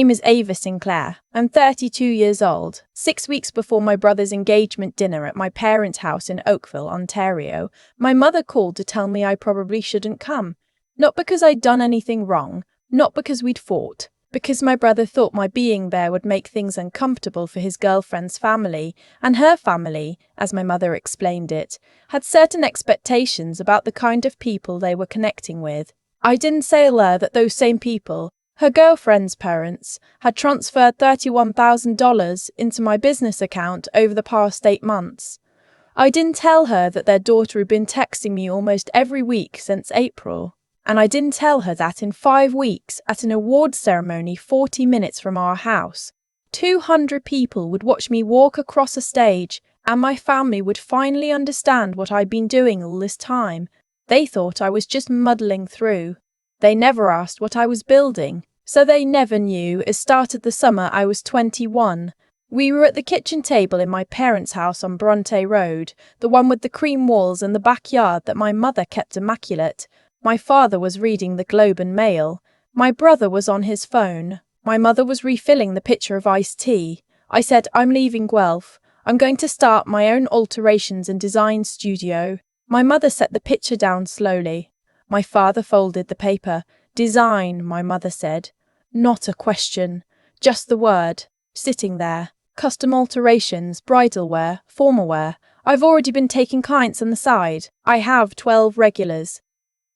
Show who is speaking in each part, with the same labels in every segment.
Speaker 1: name is Ava Sinclair. I'm 32 years old. 6 weeks before my brother's engagement dinner at my parents' house in Oakville, Ontario, my mother called to tell me I probably shouldn't come. Not because I'd done anything wrong, not because we'd fought, because my brother thought my being there would make things uncomfortable for his girlfriend's family, and her family, as my mother explained it, had certain expectations about the kind of people they were connecting with. I didn't tell her that those same people, her girlfriend's parents, had transferred $31,000 into my business account over the past 8 months. I didn't tell her that their daughter had been texting me almost every week since April. And I didn't tell her that in 5 weeks, at an awards ceremony 40 minutes from our house, 200 people would watch me walk across a stage, and my family would finally understand what I'd been doing all this time. They thought I was just muddling through. They never asked what I was building, so they never knew. It started the summer I was 21. We were at the kitchen table in my parents' house on Bronte Road, the one with the cream walls and the backyard that my mother kept immaculate. My father was reading the Globe and Mail. My brother was on his phone. My mother was refilling the pitcher of iced tea. I said, I'm leaving Guelph. I'm going to start my own alterations and design studio. My mother set the pitcher down slowly. My father folded the paper. Design, my mother said. Not a question, just the word. Sitting there. Custom alterations, bridal wear, formal wear. I've already been taking clients on the side. I have 12 regulars.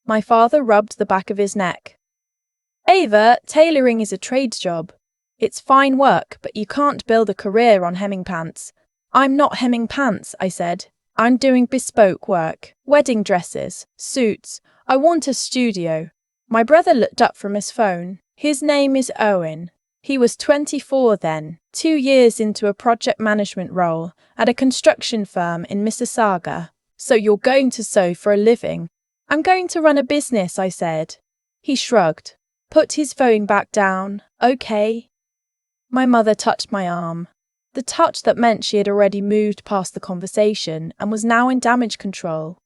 Speaker 1: My father rubbed the back of his neck. Ava, tailoring is a trades job. It's fine work, but you can't build a career on hemming pants. I'm not hemming pants, I said. I'm doing bespoke work, wedding dresses, suits. I want a studio. My brother looked up from his phone. His name is Owen. He was 24 then, 2 years into a project management role at a construction firm in Mississauga. So you're going to sew for a living? I'm going to run a business, I said. He shrugged, put his phone back down. Okay. My mother touched my arm. The touch that meant she had already moved past the conversation and was now in damage control.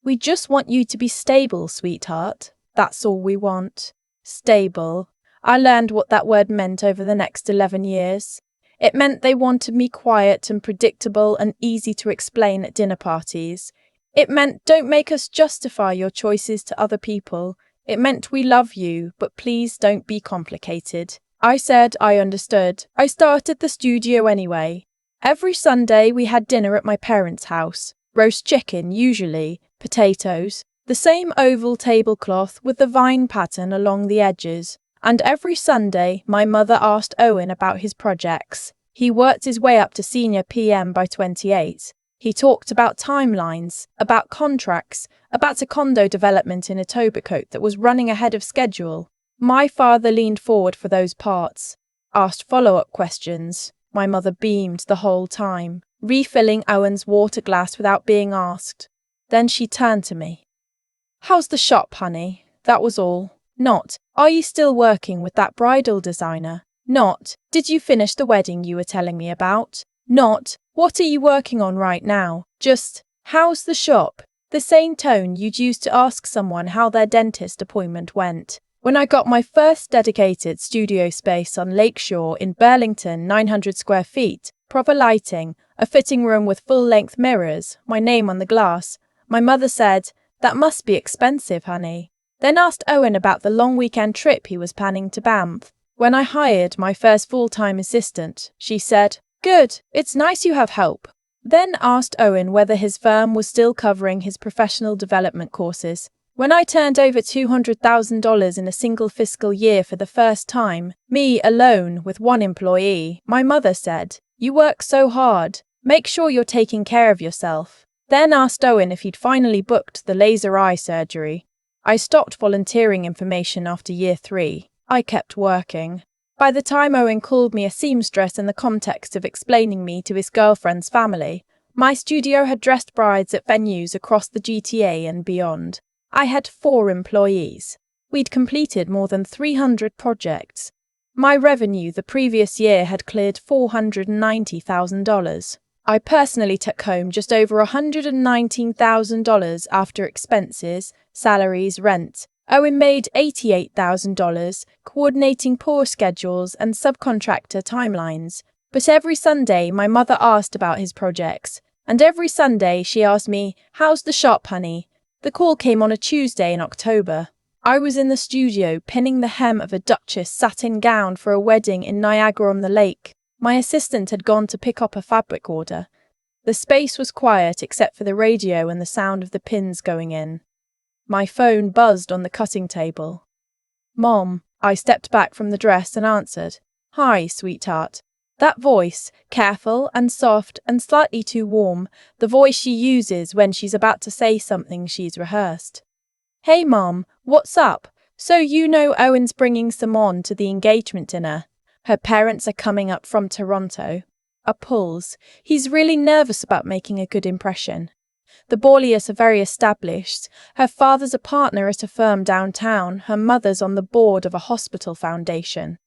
Speaker 1: We just want you to be stable, sweetheart. That's all we want. Stable. I learned what that word meant over the next 11 years. It meant they wanted me quiet and predictable and easy to explain at dinner parties. It meant don't make us justify your choices to other people. It meant we love you, but please don't be complicated. I said I understood. I started the studio anyway. Every Sunday we had dinner at my parents' house. Roast chicken, usually, potatoes, the same oval tablecloth with the vine pattern along the edges. And every Sunday my mother asked Owen about his projects. He worked his way up to senior PM by 28. He talked about timelines, about contracts, about a condo development in Etobicoke that was running ahead of schedule. My father leaned forward for those parts, asked follow-up questions. My mother beamed the whole time, refilling Owen's water glass without being asked. Then she turned to me. How's the shop, honey? That was all. Not, are you still working with that bridal designer? Not, did you finish the wedding you were telling me about? Not, what are you working on right now? Just, how's the shop? The same tone you'd use to ask someone how their dentist appointment went. When I got my first dedicated studio space on Lakeshore in Burlington, 900 square feet, proper lighting, a fitting room with full-length mirrors, my name on the glass, my mother said, that must be expensive, honey. Then asked Owen about the long weekend trip he was planning to Banff. When I hired my first full-time assistant, she said, good, it's nice you have help. Then asked Owen whether his firm was still covering his professional development courses. When I turned over $200,000 in a single fiscal year for the first time, me alone with one employee, my mother said, you work so hard, make sure you're taking care of yourself. Then asked Owen if he'd finally booked the laser eye surgery. I stopped volunteering information after year 3. I kept working. By the time Owen called me a seamstress in the context of explaining me to his girlfriend's family, my studio had dressed brides at venues across the GTA and beyond. I had 4 employees. We'd completed more than 300 projects. My revenue the previous year had cleared $490,000. I personally took home just over $119,000 after expenses, salaries, rent, Owen made $88,000, coordinating pour schedules and subcontractor timelines. But every Sunday, my mother asked about his projects. And every Sunday, she asked me, "How's the shop, honey?" The call came on a Tuesday in October. I was in the studio pinning the hem of a Duchess satin gown for a wedding in Niagara-on-the-Lake. My assistant had gone to pick up a fabric order. The space was quiet except for the radio and the sound of the pins going in. My phone buzzed on the cutting table. "Mom," I stepped back from the dress and answered. "Hi, sweetheart." That voice, careful and soft and slightly too warm, the voice she uses when she's about to say something she's rehearsed. "Hey, Mom, what's up? So you know Owen's bringing someone to the engagement dinner. Her parents are coming up from Toronto." A pause. He's really nervous about making a good impression. The Borlias are very established. Her father's a partner at a firm downtown. Her mother's on the board of a hospital foundation.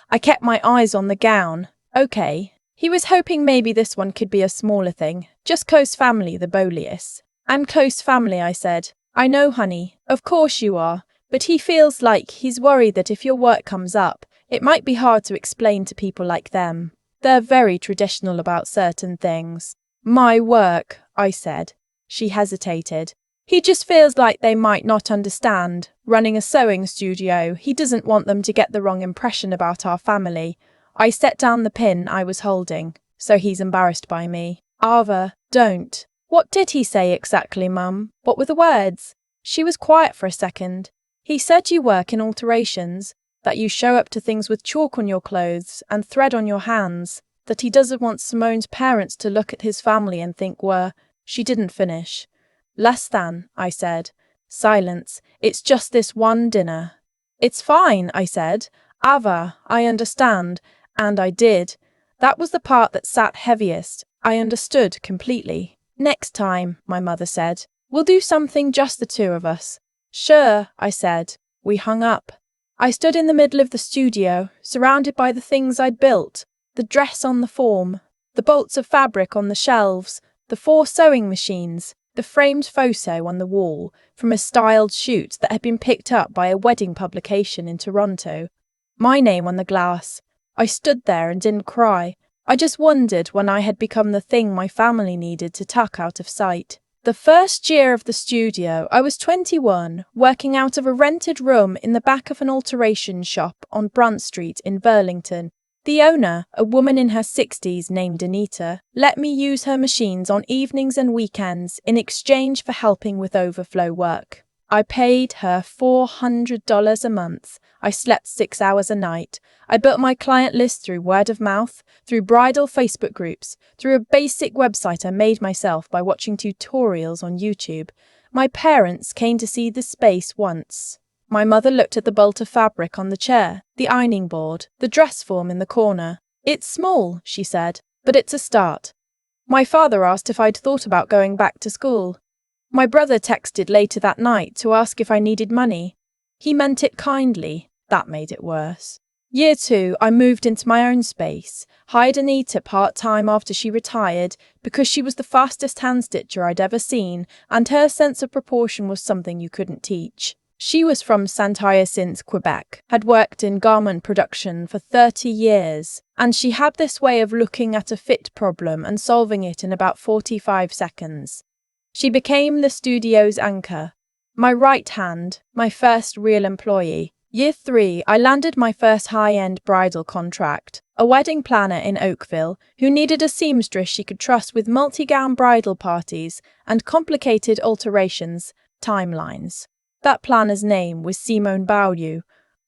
Speaker 1: I kept my eyes on the gown. Okay. He was hoping maybe this one could be a smaller thing. Just close family, the Borlias. "I'm close family," I said. "I know, honey. Of course you are. But he feels like he's worried that if your work comes up, it might be hard to explain to people like them. They're very traditional about certain things." "My work," I said. She hesitated. "He just feels like they might not understand. Running a sewing studio, he doesn't want them to get the wrong impression about our family." I set down the pin I was holding. "So he's embarrassed by me." "Ava, don't." "What did he say exactly, Mum? What were the words?" She was quiet for a second. "He said you work in alterations, that you show up to things with chalk on your clothes and thread on your hands, that he doesn't want Simone's parents to look at his family and think we're—" She didn't finish. "Less than," I said. Silence. "It's just this one dinner." "It's fine," I said. "Ava, I understand." And I did. That was the part that sat heaviest. I understood completely. "Next time," my mother said, "we'll do something just the two of us." "Sure," I said. We hung up. I stood in the middle of the studio, surrounded by the things I'd built. The dress on the form, the bolts of fabric on the shelves, the 4 sewing machines, the framed photo on the wall from a styled shoot that had been picked up by a wedding publication in Toronto. My name on the glass. I stood there and didn't cry. I just wondered when I had become the thing my family needed to tuck out of sight. The first year of the studio, I was 21, working out of a rented room in the back of an alteration shop on Brunt Street in Burlington. The owner, a woman in her 60s named Anita, let me use her machines on evenings and weekends in exchange for helping with overflow work. I paid her $400 a month. I slept 6 hours a night. I built my client list through word of mouth, through bridal Facebook groups, through a basic website I made myself by watching tutorials on YouTube. My parents came to see the space once. My mother looked at the bolt of fabric on the chair, the ironing board, the dress form in the corner. "It's small," she said, "but it's a start." My father asked if I'd thought about going back to school. My brother texted later that night to ask if I needed money. He meant it kindly. That made it worse. Year 2, I moved into my own space, hired Anita part-time after she retired because she was the fastest hand-stitcher I'd ever seen, and her sense of proportion was something you couldn't teach. She was from Saint-Hyacinthe, Quebec, had worked in garment production for 30 years, and she had this way of looking at a fit problem and solving it in about 45 seconds. She became the studio's anchor. My right hand, my first real employee. Year 3, I landed my first high-end bridal contract, a wedding planner in Oakville who needed a seamstress she could trust with multi-gown bridal parties and complicated alterations, timelines. That planner's name was Simone Beaulieu.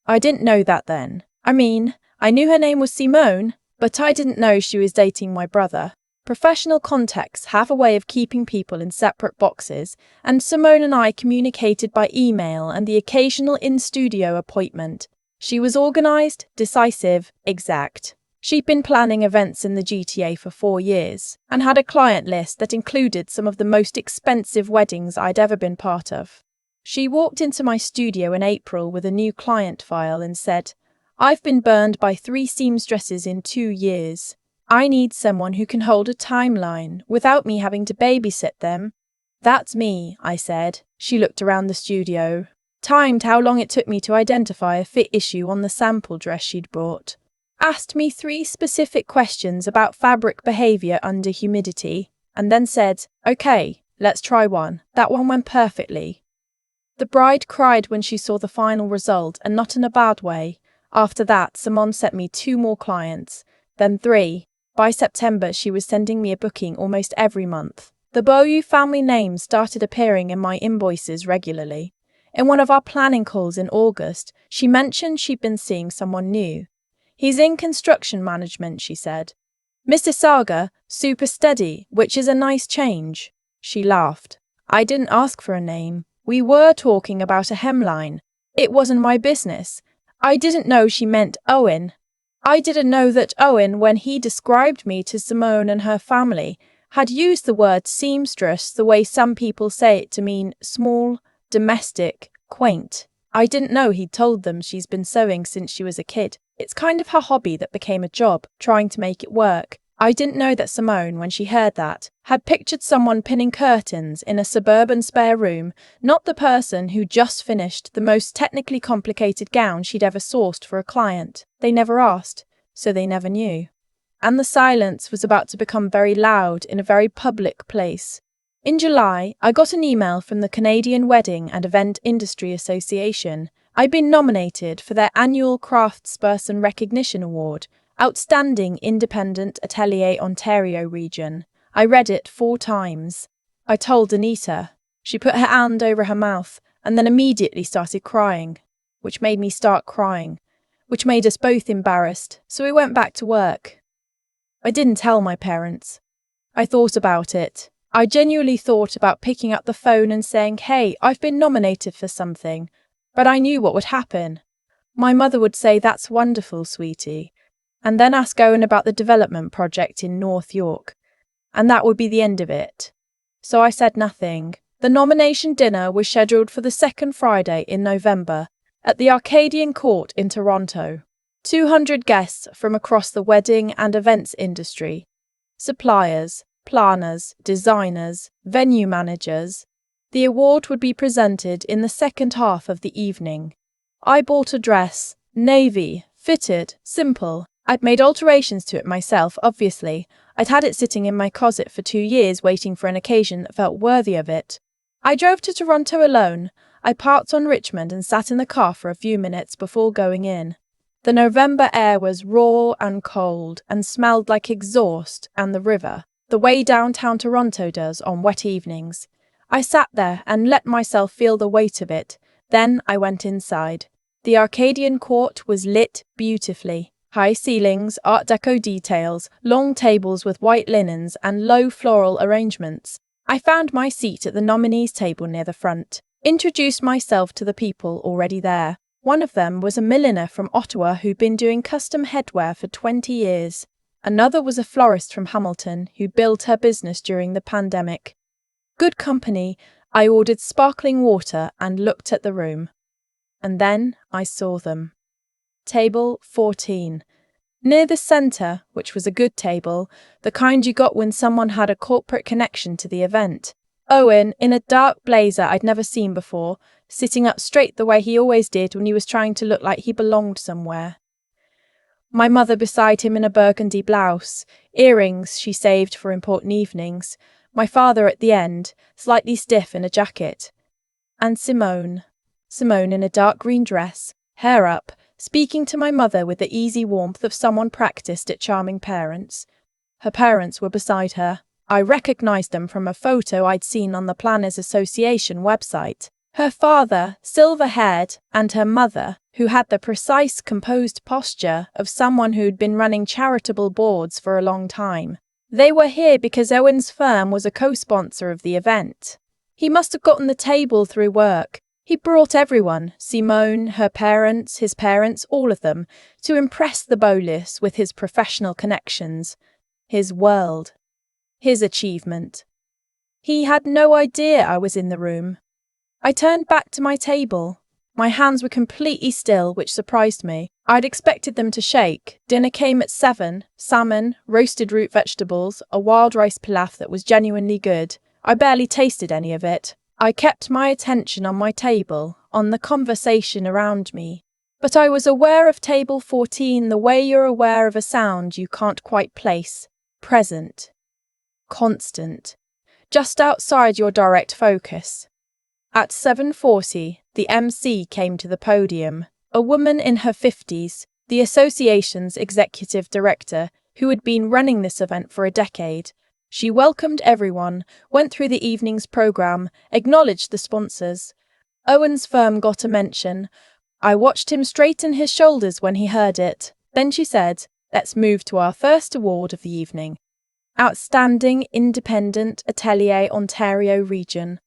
Speaker 1: I didn't know that then. I mean, I knew her name was Simone, but I didn't know she was dating my brother. Professional contexts have a way of keeping people in separate boxes, and Simone and I communicated by email and the occasional in-studio appointment. She was organised, decisive, exact. She'd been planning events in the GTA for 4 years, and had a client list that included some of the most expensive weddings I'd ever been part of. She walked into my studio in April with a new client file and said, "I've been burned by 3 seamstresses in 2 years. I need someone who can hold a timeline without me having to babysit them." "That's me," I said. She looked around the studio. timed how long it took me to identify a fit issue on the sample dress she'd brought, asked me 3 specific questions about fabric behavior under humidity, and then said, "Okay, let's try one. That one went perfectly." The bride cried when she saw the final result, and not in a bad way. After that, Simone sent me 2 more clients, then 3. By September, she was sending me a booking almost every month. The Boyu family name started appearing in my invoices regularly. In one of our planning calls in August, she mentioned she'd been seeing someone new. "He's in construction management," she said. "Mr. Saga, super steady, which is a nice change." She laughed. "I didn't ask for a name. We were talking about a hemline. It wasn't my business. I didn't know she meant Owen. I didn't know that Owen, when he described me to Simone and her family, had used the word seamstress the way some people say it to mean small, domestic, quaint. I didn't know he'd told them she's been sewing since she was a kid. It's kind of her hobby that became a job, trying to make it work. I didn't know that Simone, when she heard that, had pictured someone pinning curtains in a suburban spare room, not the person who just finished the most technically complicated gown she'd ever sourced for a client. They never asked, so they never knew. And the silence was about to become very loud in a very public place. In July, I got an email from the Canadian Wedding and Event Industry Association. I'd been nominated for their annual Craftsperson Recognition Award, Outstanding Independent Atelier Ontario Region. I read it 4 times. I told Anita. She put her hand over her mouth and then immediately started crying, which made me start crying, which made us both embarrassed, so we went back to work. I didn't tell my parents. I thought about it. I genuinely thought about picking up the phone and saying, "Hey, I've been nominated for something," but I knew what would happen. My mother would say, "That's wonderful, sweetie," and then ask Owen about the development project in North York, and that would be the end of it. So I said nothing. The nomination dinner was scheduled for the 2nd Friday in November at the Arcadian Court in Toronto. 200 guests from across the wedding and events industry, suppliers, planners, designers, venue managers. The award would be presented in the second half of the evening. I bought a dress, navy, fitted, simple. I'd made alterations to it myself, obviously. I'd had it sitting in my closet for 2 years waiting for an occasion that felt worthy of it. I drove to Toronto alone. I parked on Richmond and sat in the car for a few minutes before going in. The November air was raw and cold and smelled like exhaust and the river, the way downtown Toronto does on wet evenings. I sat there and let myself feel the weight of it. Then I went inside. The Arcadian Court was lit beautifully. High ceilings, Art Deco details, long tables with white linens and low floral arrangements. I found my seat at the nominees' table near the front, introduced myself to the people already there. One of them was a milliner from Ottawa who'd been doing custom headwear for 20 years. Another was a florist from Hamilton who built her business during the pandemic. Good company. I ordered sparkling water and looked at the room. And then I saw them. Table 14. Near the centre, which was a good table, the kind you got when someone had a corporate connection to the event. Owen, in a dark blazer I'd never seen before, sitting up straight the way he always did when he was trying to look like he belonged somewhere. My mother beside him in a burgundy blouse, earrings she saved for important evenings. My father at the end, slightly stiff in a jacket. And Simone in a dark green dress, hair up, speaking to my mother with the easy warmth of someone practiced at charming parents. Her parents were beside her. I recognised them from a photo I'd seen on the Planners Association website. Her father, silver-haired, and her mother, who had the precise, composed posture of someone who'd been running charitable boards for a long time. They were here because Owen's firm was a co-sponsor of the event. He must have gotten the table through work. He brought everyone, Simone, her parents, his parents, all of them, to impress the Bolis with his professional connections, his world, his achievement. He had no idea I was in the room. I turned back to my table. My hands were completely still, which surprised me. I'd expected them to shake. Dinner came at 7, salmon, roasted root vegetables, a wild rice pilaf that was genuinely good. I barely tasted any of it. I kept my attention on my table, on the conversation around me. But I was aware of table 14 the way you're aware of a sound you can't quite place. Present. Constant. Just outside your direct focus. At 7:40, the MC came to the podium, a woman in her 50s, the association's executive director, who had been running this event for a decade. She welcomed everyone, went through the evening's program, acknowledged the sponsors. Owen's firm got a mention. I watched him straighten his shoulders when he heard it. Then she said, "Let's move to our first award of the evening. Outstanding Independent Atelier Ontario Region."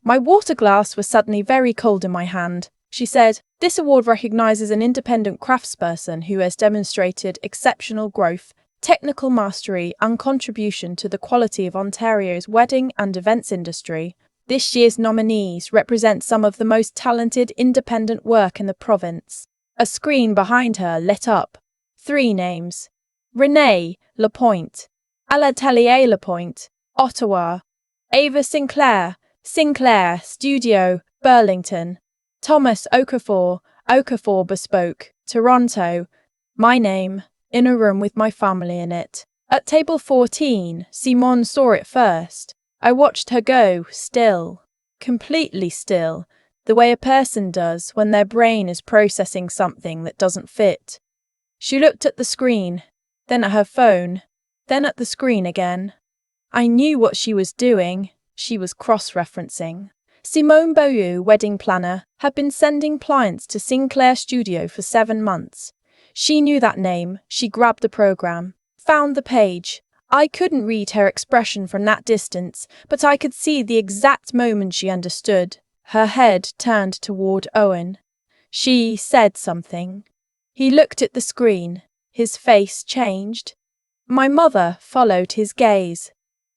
Speaker 1: My water glass was suddenly very cold in my hand. She said, "This award recognises an independent craftsperson who has demonstrated exceptional growth, technical mastery, and contribution to the quality of Ontario's wedding and events industry. This year's nominees represent some of the most talented independent work in the province." A screen behind her lit up. 3 names. Renee Lapointe, à l'Atelier Lapointe, Ottawa. Ava Sinclair Studio, Burlington. Thomas Okafor Bespoke, Toronto. My name, in a room with my family in it. At table 14, Simone saw it first. I watched her go, still, completely still, the way a person does when their brain is processing something that doesn't fit. She looked at the screen, then at her phone, then at the screen again. I knew what she was doing. She was cross-referencing. Simone Beaulieu, wedding planner, had been sending clients to Sinclair Studio for 7 months. She knew that name. She grabbed the program, found the page. I couldn't read her expression from that distance, but I could see the exact moment she understood. Her head turned toward Owen. She said something. He looked at the screen. His face changed. My mother followed his gaze.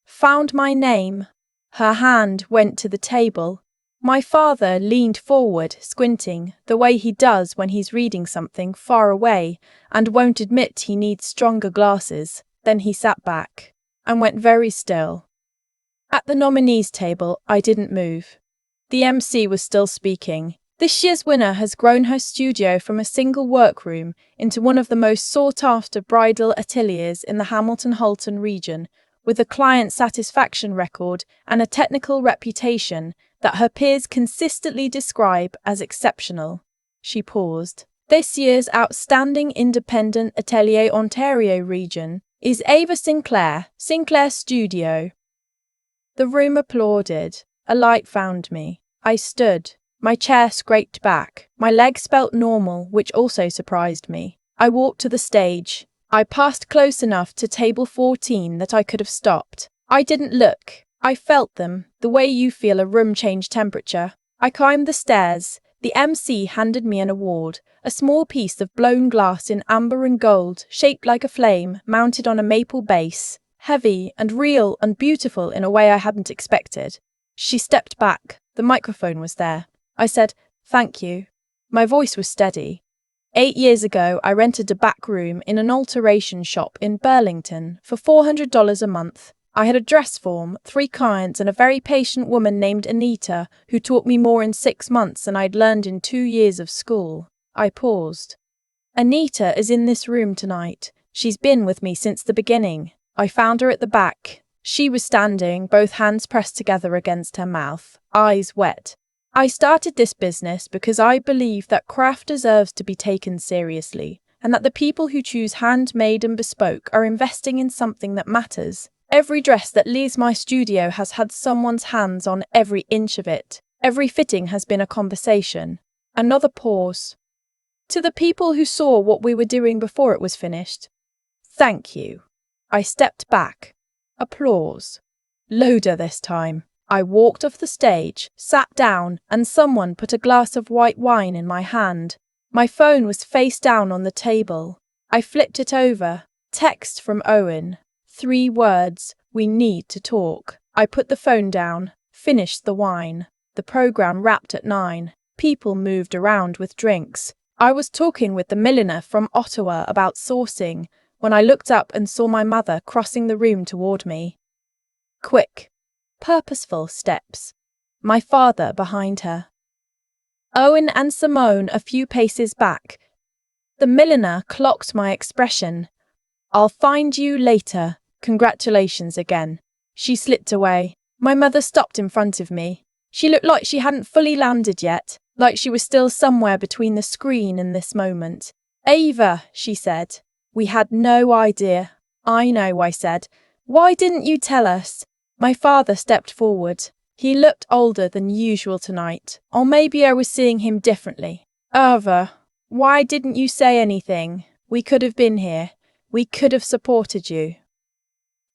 Speaker 1: Found my name. Her hand went to the table. My father leaned forward, squinting, the way he does when he's reading something far away and won't admit he needs stronger glasses. Then he sat back and went very still. At the nominees table, I didn't move. The MC was still speaking. This year's winner has grown her studio from a single workroom into one of the most sought-after bridal ateliers in the Hamilton-Halton region, with a client satisfaction record and a technical reputation that her peers consistently describe as exceptional. She paused. This year's Outstanding Independent Atelier Ontario region is Ava Sinclair Studio. The room applauded. A light found me. I stood. My chair scraped back. My legs felt normal, which also surprised me. I walked to the stage. I passed close enough to table 14 that I could have stopped. I didn't look. I felt them, the way you feel a room change temperature. I climbed the stairs. The MC handed me an award, a small piece of blown glass in amber and gold, shaped like a flame, mounted on a maple base, heavy and real and beautiful in a way I hadn't expected. She stepped back. The microphone was there. I said, "Thank you." My voice was steady. 8 years ago, I rented a back room in an alteration shop in Burlington for $400 a month. I had a dress form, 3 clients, and a very patient woman named Anita, who taught me more in 6 months than I'd learned in 2 years of school. I paused. Anita is in this room tonight. She's been with me since the beginning. I found her at the back. She was standing, both hands pressed together against her mouth, eyes wet. I started this business because I believe that craft deserves to be taken seriously, and that the people who choose handmade and bespoke are investing in something that matters. Every dress that leaves my studio has had someone's hands on every inch of it. Every fitting has been a conversation. Another pause. To the people who saw what we were doing before it was finished, thank you. I stepped back. Applause. Louder this time. I walked off the stage, sat down, and someone put a glass of white wine in my hand. My phone was face down on the table. I flipped it over. Text from Owen. 3 words, "We need to talk." I put the phone down, finished the wine. The program wrapped at 9. People moved around with drinks. I was talking with the milliner from Ottawa about sourcing when I looked up and saw my mother crossing the room toward me. Quick, purposeful steps. My father behind her. Owen and Simone a few paces back. The milliner clocked my expression. "I'll find you later. Congratulations again." She slipped away. My mother stopped in front of me. She looked like she hadn't fully landed yet, like she was still somewhere between the screen and this moment. "Ava," she said. "We had no idea." "I know," I said. "Why didn't you tell us?" My father stepped forward. He looked older than usual tonight, or maybe I was seeing him differently. "Ava, why didn't you say anything? We could have been here. We could have supported you."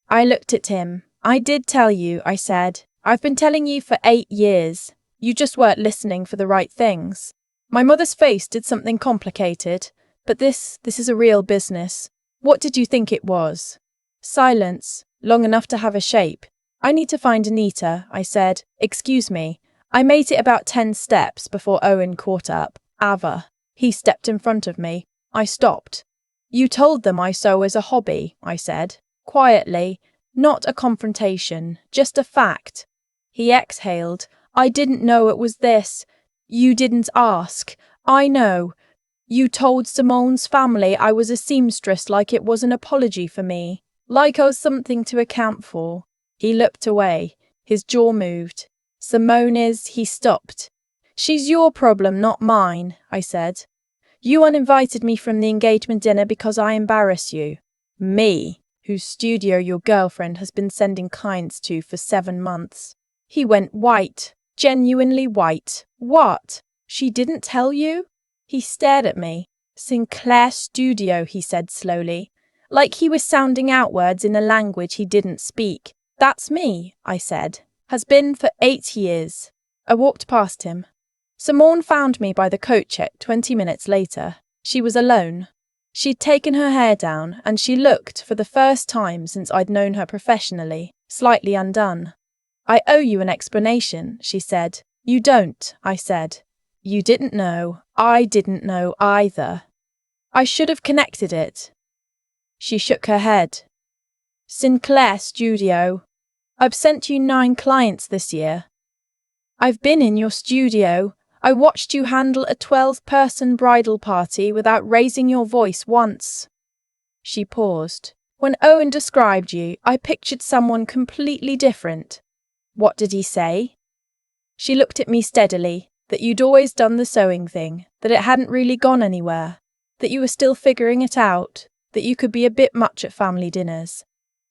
Speaker 1: I looked at him. "I did tell you," I said. "I've been telling you for 8 years. You just weren't listening for the right things." My mother's face did something complicated. "But this is a real business. What did you think it was?" Silence, long enough to have a shape. "I need to find Anita," I said. "Excuse me." I made it about 10 steps before Owen caught up. "Ava." He stepped in front of me. I stopped. "You told them I sew as a hobby," I said, quietly. Not a confrontation, just a fact. He exhaled. "I didn't know it was this. You didn't ask. I know. You told Simone's family I was a seamstress like it was an apology for me, like I was something to account for." He looked away. His jaw moved. "Simone is," he stopped. "She's your problem, not mine," I said. "You uninvited me from the engagement dinner because I embarrass you. Me, whose studio your girlfriend has been sending clients to for 7 months. He went white, genuinely white. "What? She didn't tell you?" He stared at me. "Sinclair Studio," he said slowly, like he was sounding out words in a language he didn't speak. "That's me," I said. "Has been for 8 years. I walked past him. Simone found me by the coat check 20 minutes later. She was alone. She'd taken her hair down, and she looked, for the first time since I'd known her professionally, slightly undone. "I owe you an explanation," she said. "You don't," I said. "You didn't know. I didn't know either. I should have connected it." She shook her head. "Sinclair Studio. I've sent you 9 clients this year. I've been in your studio. I watched you handle a 12-person bridal party without raising your voice once." She paused. "When Owen described you, I pictured someone completely different." "What did he say?" She looked at me steadily. "That you'd always done the sewing thing, that it hadn't really gone anywhere, that you were still figuring it out, that you could be a bit much at family dinners."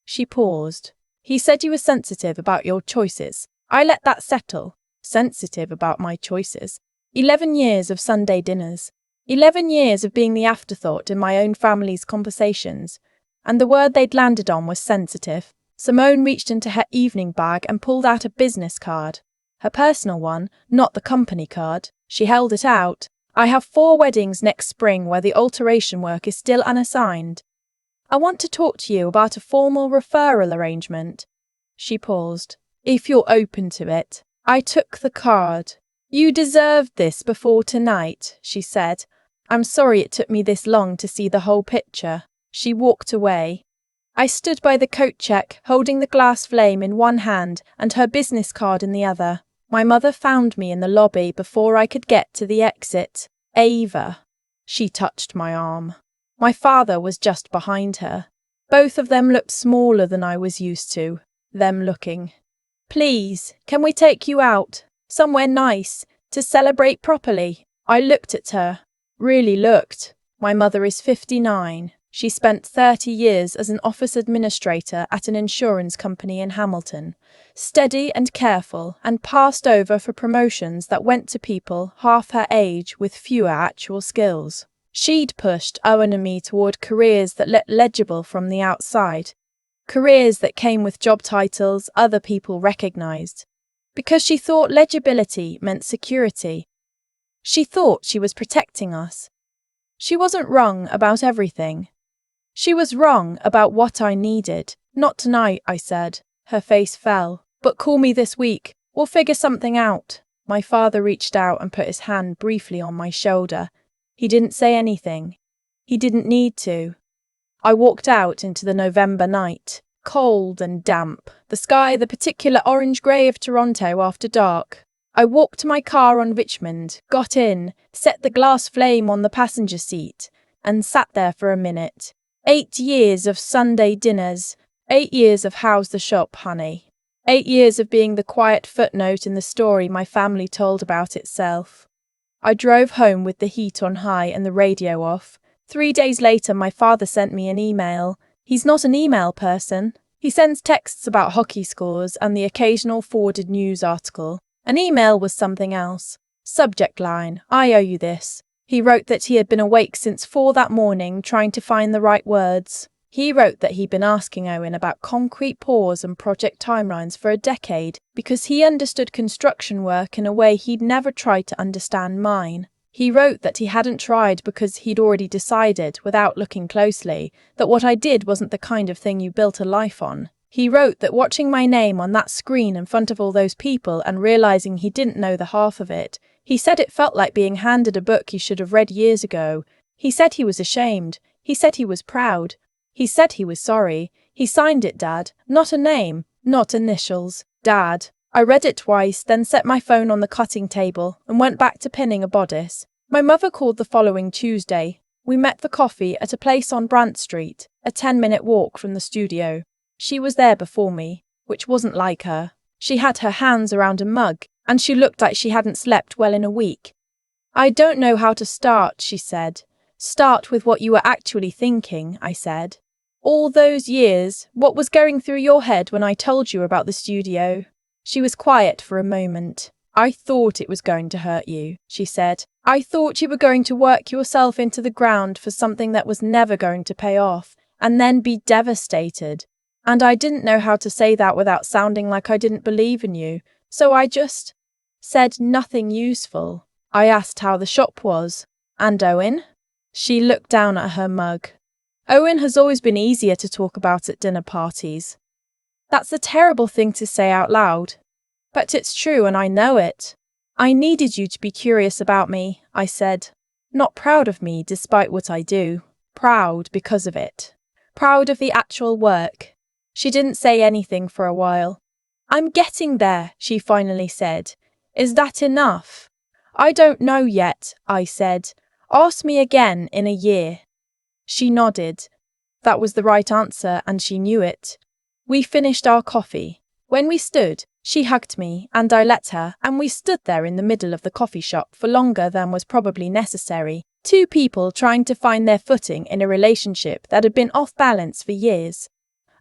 Speaker 1: She paused. "He said you were sensitive about your choices. I let that settle. Sensitive about my choices. 11 years of Sunday dinners. 11 years of being the afterthought in my own family's conversations. And the word they'd landed on was sensitive." Simone reached into her evening bag and pulled out a business card. Her personal one, not the company card. She held it out. "I have 4 weddings next spring where the alteration work is still unassigned. I want to talk to you about a formal referral arrangement." She paused. "If you're open to it." I took the card. "You deserved this before tonight," she said. "I'm sorry it took me this long to see the whole picture." She walked away. I stood by the coat check, holding the glass flame in one hand and her business card in the other. My mother found me in the lobby before I could get to the exit. "Ava." She touched my arm. My father was just behind her. Both of them looked smaller than I was used to, them looking. "Please, can we take you out? Somewhere nice, to celebrate properly?" I looked at her. Really looked. My mother is 59. She spent 30 years as an office administrator at an insurance company in Hamilton. Steady and careful, and passed over for promotions that went to people half her age with fewer actual skills. She'd pushed Owen and me toward careers that looked legible from the outside. Careers that came with job titles other people recognized. Because she thought legibility meant security. She thought she was protecting us. She wasn't wrong about everything. She was wrong about what I needed. "Not tonight," I said. Her face fell. "But call me this week. We'll figure something out." My father reached out and put his hand briefly on my shoulder. He didn't say anything. He didn't need to. I walked out into the November night. Cold and damp. The sky the particular orange-grey of Toronto after dark. I walked to my car on Richmond, got in, set the glass flame on the passenger seat, and sat there for a minute. 8 years of Sunday dinners. 8 years of how's the shop, honey. 8 years of being the quiet footnote in the story my family told about itself. I drove home with the heat on high and the radio off. 3 days later, my father sent me an email. He's not an email person. He sends texts about hockey scores and the occasional forwarded news article. An email was something else. Subject line, I owe you this. He wrote that he had been awake since 4 that morning trying to find the right words. He wrote that he'd been asking Owen about concrete pours and project timelines for a decade because he understood construction work in a way he'd never tried to understand mine. He wrote that he hadn't tried because he'd already decided, without looking closely, that what I did wasn't the kind of thing you built a life on. He wrote that watching my name on that screen in front of all those people and realizing he didn't know the half of it, he said it felt like being handed a book he should have read years ago. He said he was ashamed. He said he was proud. He said he was sorry. He signed it, Dad. Not a name, not initials. Dad. I read it twice, then set my phone on the cutting table and went back to pinning a bodice. My mother called the following Tuesday. We met for coffee at a place on Brant Street, a 10-minute walk from the studio. She was there before me, which wasn't like her. She had her hands around a mug, and she looked like she hadn't slept well in a week. I don't know how to start, she said. Start with what you were actually thinking, I said. All those years, what was going through your head when I told you about the studio? She was quiet for a moment. I thought it was going to hurt you, she said. I thought you were going to work yourself into the ground for something that was never going to pay off, and then be devastated. And I didn't know how to say that without sounding like I didn't believe in you, so I just said nothing useful. I asked how the shop was. And Owen? She looked down at her mug. Owen has always been easier to talk about at dinner parties. That's a terrible thing to say out loud. But it's true and I know it. I needed you to be curious about me, I said. Not proud of me despite what I do. Proud because of it. Proud of the actual work. She didn't say anything for a while. I'm getting there, she finally said. Is that enough? I don't know yet, I said. Ask me again in a year. She nodded. That was the right answer and she knew it. We finished our coffee. When we stood, she hugged me and I let her, and we stood there in the middle of the coffee shop for longer than was probably necessary. 2 people trying to find their footing in a relationship that had been off balance for years.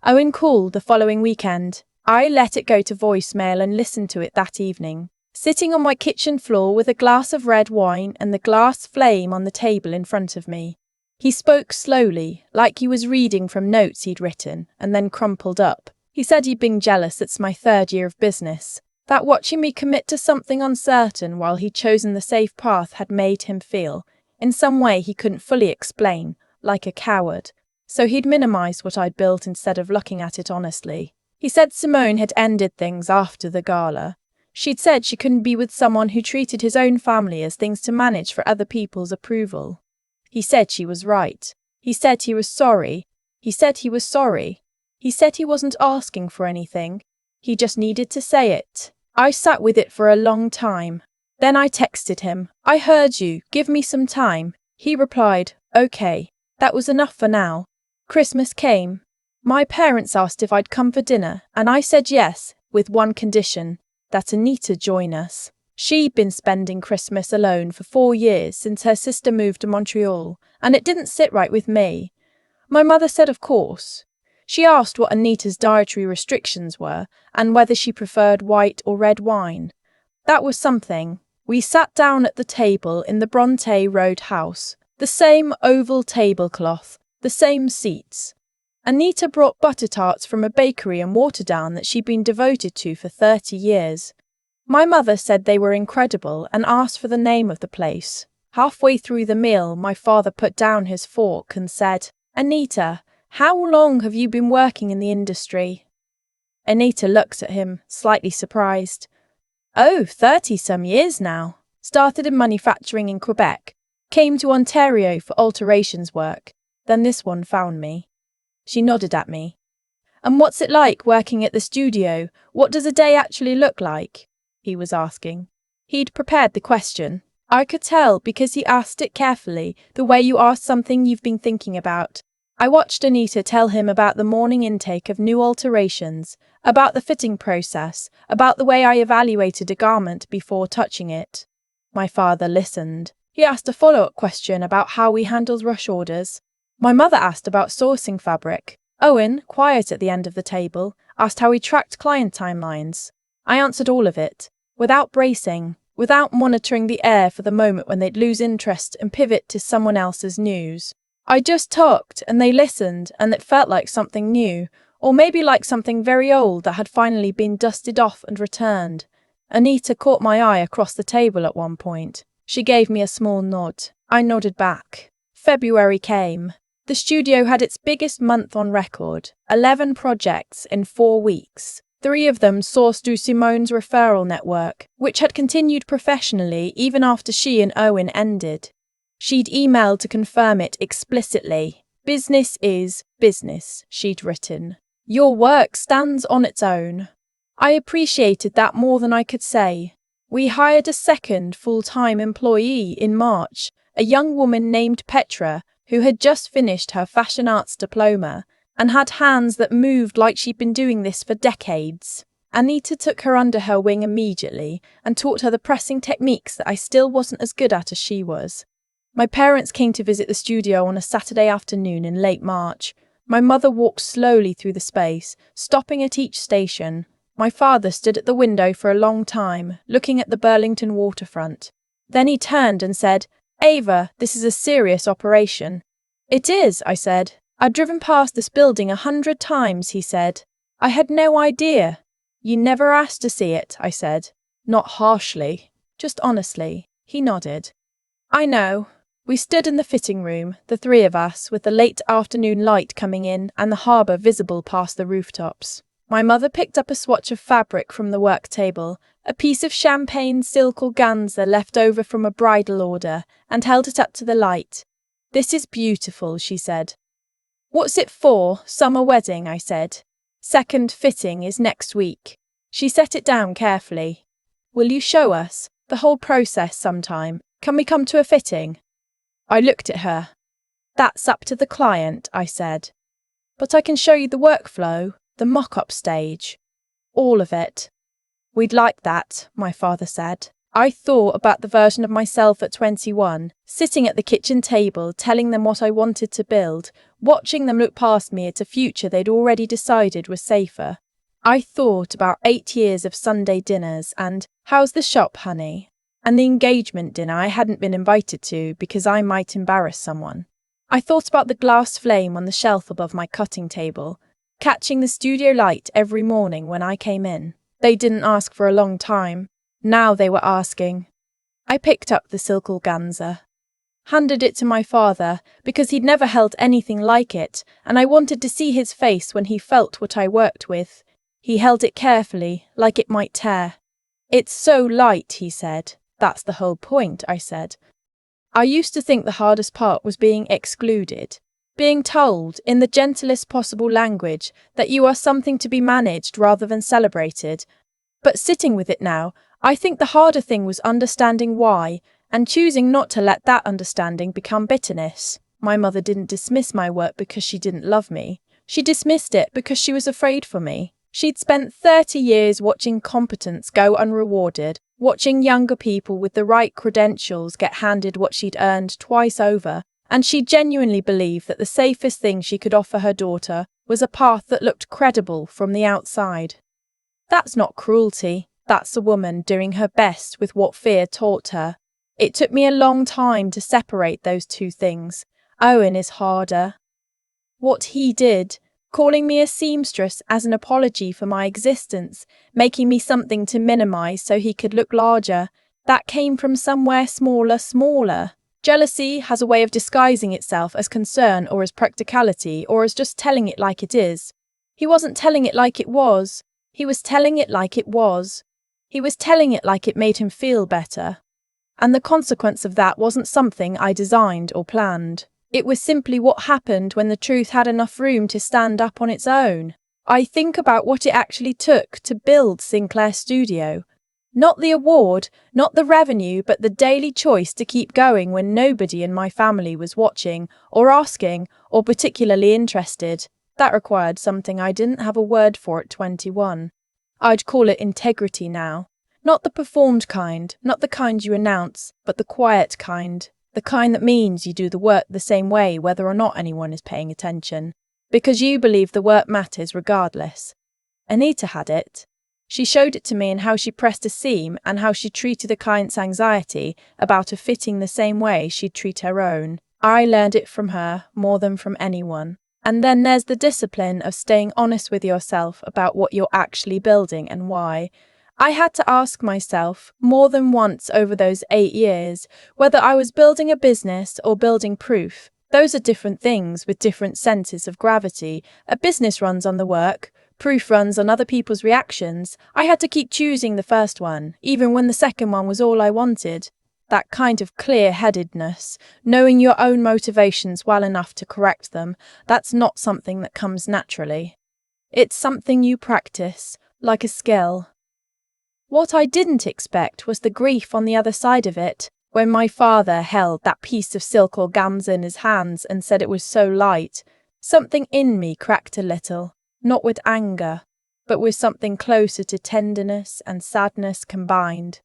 Speaker 1: Owen called the following weekend. I let it go to voicemail and listened to it that evening, sitting on my kitchen floor with a glass of red wine and the glass flame on the table in front of me. He spoke slowly, like he was reading from notes he'd written, and then crumpled up. He said he'd been jealous it's my 3rd year of business, that watching me commit to something uncertain while he'd chosen the safe path had made him feel, in some way he couldn't fully explain, like a coward. So he'd minimised what I'd built instead of looking at it honestly. He said Simone had ended things after the gala. She'd said she couldn't be with someone who treated his own family as things to manage for other people's approval. He said she was right. He said he was sorry. He said he was sorry. He said he wasn't asking for anything. He just needed to say it. I sat with it for a long time. Then I texted him. I heard you. Give me some time. He replied, okay. That was enough for now. Christmas came. My parents asked if I'd come for dinner, and I said yes, with one condition, that Anita join us. She'd been spending Christmas alone for 4 years since her sister moved to Montreal, and it didn't sit right with me. My mother said of course. She asked what Anita's dietary restrictions were, and whether she preferred white or red wine. That was something. We sat down at the table in the Bronte Road house, the same oval tablecloth, the same seats. Anita brought butter tarts from a bakery in Waterdown that she'd been devoted to for 30 years. My mother said they were incredible and asked for the name of the place. Halfway through the meal, my father put down his fork and said, Anita, how long have you been working in the industry? Anita looked at him, slightly surprised. Oh, 30-some years now. Started in manufacturing in Quebec. Came to Ontario for alterations work. Then this one found me. She nodded at me. And what's it like working at the studio? What does a day actually look like? He was asking. He'd prepared the question. I could tell because he asked it carefully, the way you ask something you've been thinking about. I watched Anita tell him about the morning intake of new alterations, about the fitting process, about the way I evaluated a garment before touching it. My father listened. He asked a follow-up question about how we handled rush orders. My mother asked about sourcing fabric. Owen, quiet at the end of the table, asked how we tracked client timelines. I answered all of it, without bracing, without monitoring the air for the moment when they'd lose interest and pivot to someone else's news. I just talked, and they listened, and it felt like something new, or maybe like something very old that had finally been dusted off and returned. Anita caught my eye across the table at one point. She gave me a small nod. I nodded back. February came. The studio had its biggest month on record, 11 projects in 4 weeks. 3 of them sourced through Simone's referral network, which had continued professionally even after she and Owen ended. She'd emailed to confirm it explicitly. Business is business, she'd written. Your work stands on its own. I appreciated that more than I could say. We hired a second full-time employee in March, a young woman named Petra, who had just finished her fashion arts diploma and had hands that moved like she'd been doing this for decades. Anita took her under her wing immediately and taught her the pressing techniques that I still wasn't as good at as she was. My parents came to visit the studio on a Saturday afternoon in late March. My mother walked slowly through the space, stopping at each station. My father stood at the window for a long time, looking at the Burlington waterfront. Then he turned and said, "Ava, this is a serious operation." "It is," I said. "I've driven past this building 100 times," he said. "I had no idea." "You never asked to see it," I said. Not harshly, just honestly. He nodded. "I know." We stood in the fitting room, the 3 of us, with the late afternoon light coming in and the harbour visible past the rooftops. My mother picked up a swatch of fabric from the work table, a piece of champagne silk organza left over from a bridal order, and held it up to the light. "This is beautiful," she said. "What's it for? Summer wedding," I said. "Second fitting is next week." She set it down carefully. "Will you show us the whole process sometime? Can we come to a fitting?" I looked at her. "That's up to the client," I said. "But I can show you the workflow, the mock-up stage. All of it." "We'd like that," my father said. I thought about the version of myself at 21, sitting at the kitchen table, telling them what I wanted to build, watching them look past me at a future they'd already decided was safer. I thought about 8 years of Sunday dinners and "How's the shop, honey?" and the engagement dinner I hadn't been invited to because I might embarrass someone. I thought about the glass flame on the shelf above my cutting table, catching the studio light every morning when I came in. They didn't ask for a long time. Now they were asking. I picked up the silk organza, handed it to my father because he'd never held anything like it, and I wanted to see his face when he felt what I worked with. He held it carefully, like it might tear. "It's so light," he said. "That's the whole point," I said. I used to think the hardest part was being excluded, being told, in the gentlest possible language, that you are something to be managed rather than celebrated. But sitting with it now, I think the harder thing was understanding why, and choosing not to let that understanding become bitterness. My mother didn't dismiss my work because she didn't love me. She dismissed it because she was afraid for me. She'd spent 30 years watching competence go unrewarded, watching younger people with the right credentials get handed what she'd earned twice over, and she genuinely believed that the safest thing she could offer her daughter was a path that looked credible from the outside. That's not cruelty. That's a woman doing her best with what fear taught her. It took me a long time to separate those two things. Owen is harder. What he did, calling me a seamstress as an apology for my existence, making me something to minimize so he could look larger, that came from somewhere smaller. Jealousy has a way of disguising itself as concern or as practicality or as just telling it like it is. He wasn't telling it like it was. He was telling it like it was. He was telling it like it made him feel better. And the consequence of that wasn't something I designed or planned. It was simply what happened when the truth had enough room to stand up on its own. I think about what it actually took to build Sinclair Studio. Not the award, not the revenue, but the daily choice to keep going when nobody in my family was watching, or asking, or particularly interested. That required something I didn't have a word for at 21. I'd call it integrity now. Not the performed kind, not the kind you announce, but the quiet kind. The kind that means you do the work the same way whether or not anyone is paying attention. Because you believe the work matters regardless. Anita had it. She showed it to me in how she pressed a seam and how she treated a client's anxiety about a fitting the same way she'd treat her own. I learned it from her more than from anyone. And then there's the discipline of staying honest with yourself about what you're actually building and why. I had to ask myself more than once over those 8 years whether I was building a business or building proof. Those are different things with different centers of gravity. A business runs on the work. Proof runs on other people's reactions. I had to keep choosing the first one, even when the second one was all I wanted. That kind of clear-headedness, knowing your own motivations well enough to correct them, that's not something that comes naturally. It's something you practice, like a skill. What I didn't expect was the grief on the other side of it, when my father held that piece of silk organza in his hands and said it was so light. Something in me cracked a little. Not with anger, but with something closer to tenderness and sadness combined.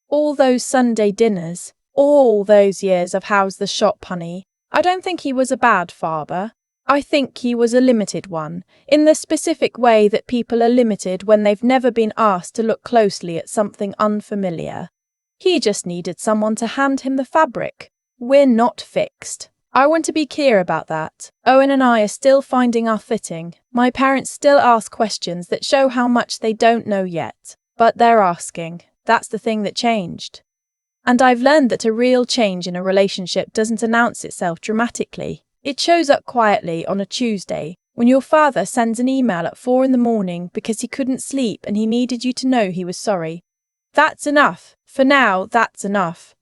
Speaker 1: All those Sunday dinners, all those years of how's the shop, honey. I don't think he was a bad father. I think he was a limited one, in the specific way that people are limited when they've never been asked to look closely at something unfamiliar. He just needed someone to hand him the fabric. We're not fixed. I want to be clear about that. Owen and I are still finding our fitting. My parents still ask questions that show how much they don't know yet. But they're asking. That's the thing that changed. And I've learned that a real change in a relationship doesn't announce itself dramatically. It shows up quietly on a Tuesday, when your father sends an email at 4 a.m. because he couldn't sleep and he needed you to know he was sorry. That's enough. For now, that's enough.